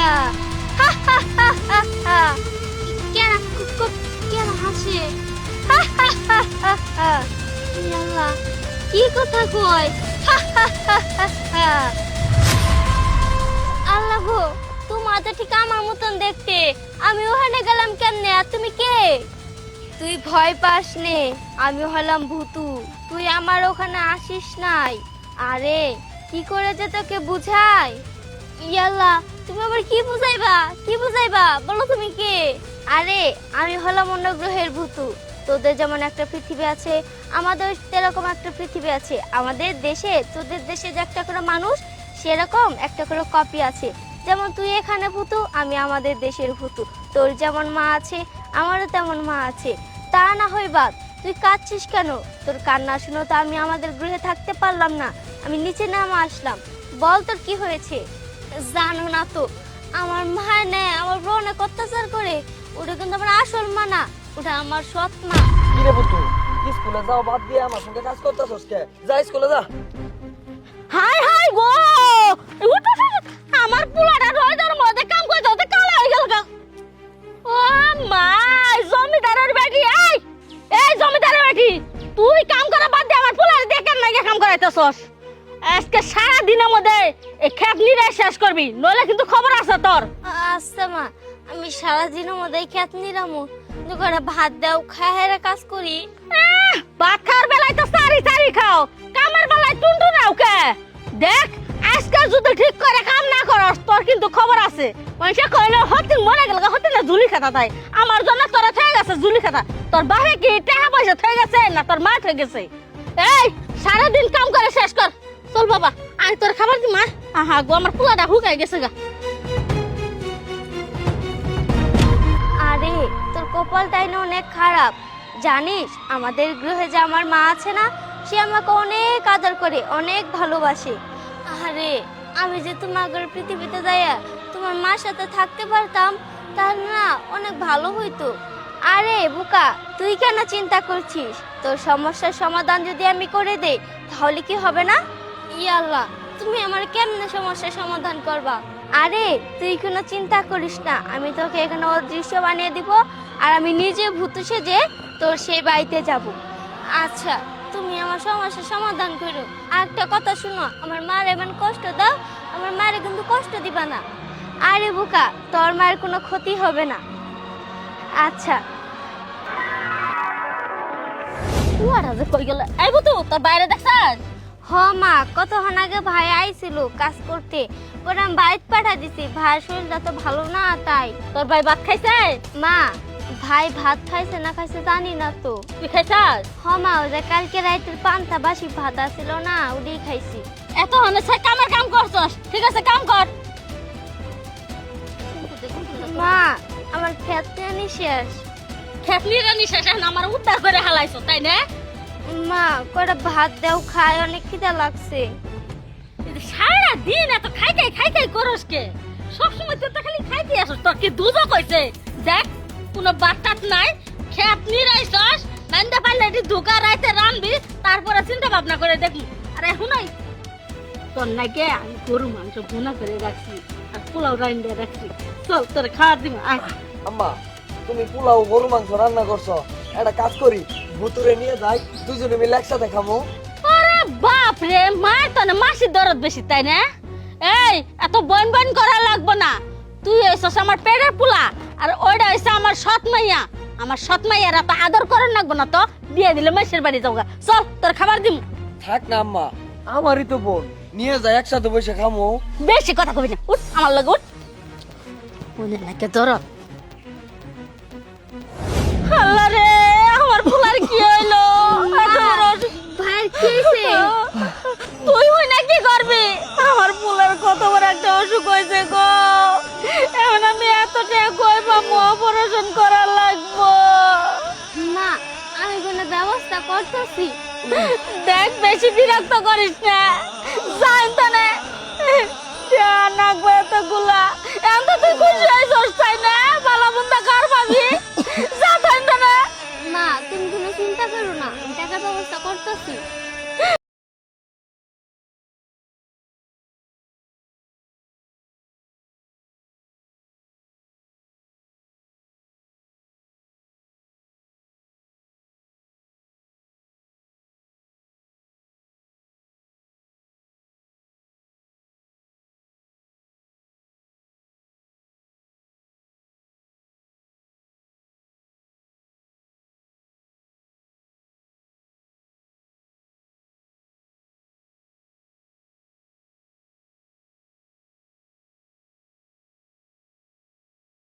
হা হা হা হা হা। কেন কেন হাসে? হা হা হা হা হা। আল্লাহ কি কথা কয়? হা হা হা হা হা। আল্লাহ গো, তোমার তো ঠিক আমার মতন দেখতে। আমি ওখানে গেলাম কেমনে? আর তুমি কে? তুই ভয় পাস নে, আমি হলাম ভূতু। তুই আমার ওখানে আসিস নাই। আরে কি করে যে তোকে বুঝাই? ইয়াল্লা, তুমি আবার কি বুঝাইবা? কি বুঝাইবা বলো, তুমি কে? আরে আমি হলাম অন্য গ্রহের ভূতু। তোদের যেমন একটা পৃথিবী আছে, আমাদের সেরকম একটা পৃথিবী আছে। আমাদের দেশে, তোদের দেশে যে একটা করে মানুষ, সেরকম একটা করে কপি আছে। যেমন তুই এখানে ভূতু, আমি আমাদের দেশের ভূতু। তোর যেমন মা আছে, আমারও তেমন মা আছে। তা না হয় বাদ, তুই কাঁদছিস কেন? তোর কান্না শুনে তো আমি আমাদের গৃহে থাকতে পারলাম না, আমি নিচে নামে আসলাম। বল তোর কি হয়েছে? জানো না তো, আমার মা নেয় আমার বউ অনেক অত্যাচার করে। ওটা কিন্তু আমার আসল মা না, ওটা আমার সৎ মা। কি রে পুতু, স্কুলে যাও বাদ দিয়ে আমার সঙ্গে কাজ করতেছস কে? যা স্কুলে যা। হাই হাই গো, উঠ উঠ উঠ। আমার পোলাটা রোদের মধ্যে কাম করতে হতে কালা হয়ে গেল গা। ও মা, জমিদারের বেটি। এই জমিদারের বেটি, তুই কাম করা বাদ দিয়ে আমার পোলারে দিয়ে কেন লাগে কাম করাইতেছস? আজকে সারা দিনের মধ্যে এই খেত নিরাই শেষ করবি, নইলে কিন্তু খবর আছে তোর। আচ্ছা মা, আমি সারা দিনের মধ্যে খেত নিরামু। দুপুরে ভাত দাও, খাহেরা কাজ করি। ভাত খাওয়ার বেলায় তো সারি সারি খাও, কামের বেলায় টুনটু নাও কে? দেখ, আজকে যদি ঠিক করে কাম না করস, তোর কিন্তু খবর আছে। মানুষে কইলো হতিন মরে গেল, হতিন না ঝুলি খাতা। তাই আমার জন্য তোরা থেকে গেছে ঝুলি খাতা। তোর বাহে কি টাকা পয়সা থেকে গেছে না তোর মা থেকে গেছে? এই সারাদিন কাম করে শেষ কর, চল বাবা আমি তোর খাবার দি। মা আহা গো, আমার পোলাটা হুকাই গেছে গা। আরে তোর কপালটাই না অনেক খারাপ। জানিস, আমাদের গৃহে যে আমার মা আছে না, সে আমাকে অনেক আদর করে, অনেক ভালোবাসে। আরে আমি যে তোমার পৃথিবীতে যাইয়া তোমার মার সাথে থাকতে পারতাম, তার না অনেক ভালো হইতো। আরে বুকা, তুই কেন চিন্তা করছিস? তোর সমস্যার সমাধান যদি আমি করে দেই, তাহলে কি হবে না? ইয়াল্লাহ, তুমি আমার কেমনে সমস্যার সমাধান করবা? আরে তুই কোনো চিন্তা করিস না, আমি তোকে এখানে অদৃশ্য বানিয়ে দিব, আর আমি নিজে ভূত সেজে তোর সেই বাড়িতে যাব। আচ্ছা, তুমি আমার সমস্যার সমাধান করো। আর একটা কথা শুনো, আমার মার এমন কষ্ট দাও, আমার মারে কিন্তু কষ্ট দিবা না। আরে বুকা, তোর মায়ের কোনো ক্ষতি হবে না। আচ্ছা। কই গেল? এই বুতু, তোর বাইরে দেখছাস? হ মা, কতক্ষণ আগে ভাই আইছিল কাজ করতে, ওরা আমি বাইরে পাঠা দিছি। ভাইয়ের শরীরটা তো ভালো না, তাই। তোর ভাই ভাত খাইছে? মা, ভাই ভাত খাইছে না খাইছে জানি না তো। তুই খাইছাস? হ মা, ওই যে কালকে রাতের পান্তা বাসি ভাত আছিল না, ওটাই খাইছি। এত হনেছে কামের কাম করছস, ঠিক আছে কাম কর। মা, আমার খেত নিয়ে শেষ। খেত নিয়ে শেষ, আমার উদ্ধার করে হালাইছো তাই না? মা, কটা ভাত দাও, খাই, অনেক খিদা লাগছে। সারা দিন এত খাই করস কে? সবসময় তুই তো খালি খাইতে আসস, তোর কি দুধও কইছে? দেখ, কোনো বাটাত নাই, খেত নিরাইছস, নান্দা পারলে ধোকা রাইতে রানবি, তারপরে চিন্তা ভাবনা করে দেখবি। আরে হুনাই, তোর নাকি আমি গরু মাংস ভুনা করে রাখছি, আর পোলাও রান্না রাখছি। চল তোর খাওয়া দিব। আম্মা, তুমি পোলাও গরু মাংস রান্না করছো, একটা কাজ করি, ভুতুরে নিয়ে যাই, দুজনে মিলে একসাথে খামো। আরে বাপ রে, মার তো না মাসির দরদ বেশি তাই না? এই এত বন করা লাগবে না। তুই হইছস আমার পেটের পোলা, আর ওইটা হইছে আমার সৎ মাইয়া। আমার সৎ মাইয়ার এত আদর করার লাগবে না তো, বিয়ে দিলে মাসের বাড়ি যাওগা। চল তোর খাবার দিম। থাক না আম্মা, আমারই তো বোন, নিয়ে যাই একসাথে বসে খামো। বেশি কথা কবি না, উঠ আমার লগে উঠ। মনে লাগে দরদ। আল্লাহ রে, আমার পোলার কি হইলো? ভাই কি হইছে? তুই হই না কি করবি? আমার পোলার কত বড় একটা অসুখ হইছে গো। এখন আমি এত টাকা কই পাবো? অপারেশন করা লাগবো। মা, আমি কোনো ব্যবস্থা করতেছি। দেখ, বেশি বিরক্ত করিস না, জানতো না নাকবো এতগুলা। এখন তো তুই খুশি হয়েছিস তাই না? ভালো মন্দ কার পাবি, যা জানতো না। মা, তুমি কোনো চিন্তা করো না, আমি টাকার ব্যবস্থা করতেছি।